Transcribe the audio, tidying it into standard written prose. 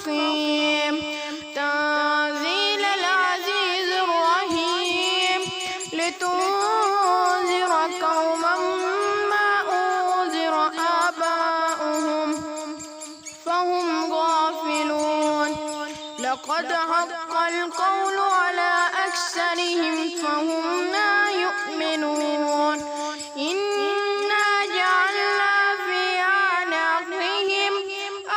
الرحيم تنزيل العزيز الرحيم لتنذر قوما ما أنذر آباؤهم فهم غافلون لقد حق القول على أكثرهم فهم لا يؤمنون